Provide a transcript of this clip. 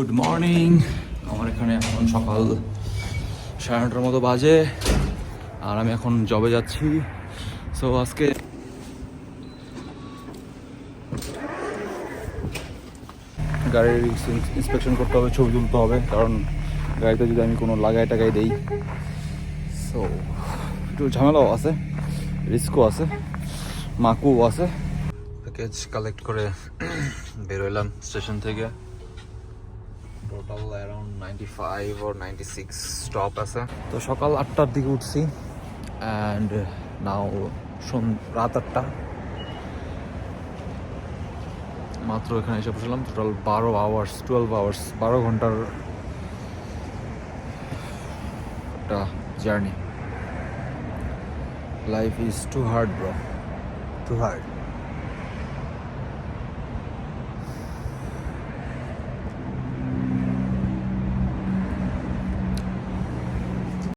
Good morning. আমার এখানে এখন সকাল 9:30টার মতো বাজে আর আমি এখন জবে যাচ্ছি। সো আজকে গাড়ির ইন্সপেকশন করতে হবে, ছবি তুলতে হবে, কারণ গাড়িতে যদি আমি কোনো লাগাই টাগাই দেই সো একটু ঝামেলাও আছে, রিস্কও আছে, মাকুও আছে। প্যাকেজ কালেক্ট করে বেরোলাম স্টেশন থেকে। টোটাল অ্যারাউন্ড 95 or 96 স্টপ আছে। তো সকাল 8টার দিকে উঠছি অ্যান্ড নাও রাত 8টা। মাত্র এখানে এসে বসলাম। টোটাল 12 আওয়ার্স 12 ঘন্টার একটা journey. Life is too hard bro, too hard.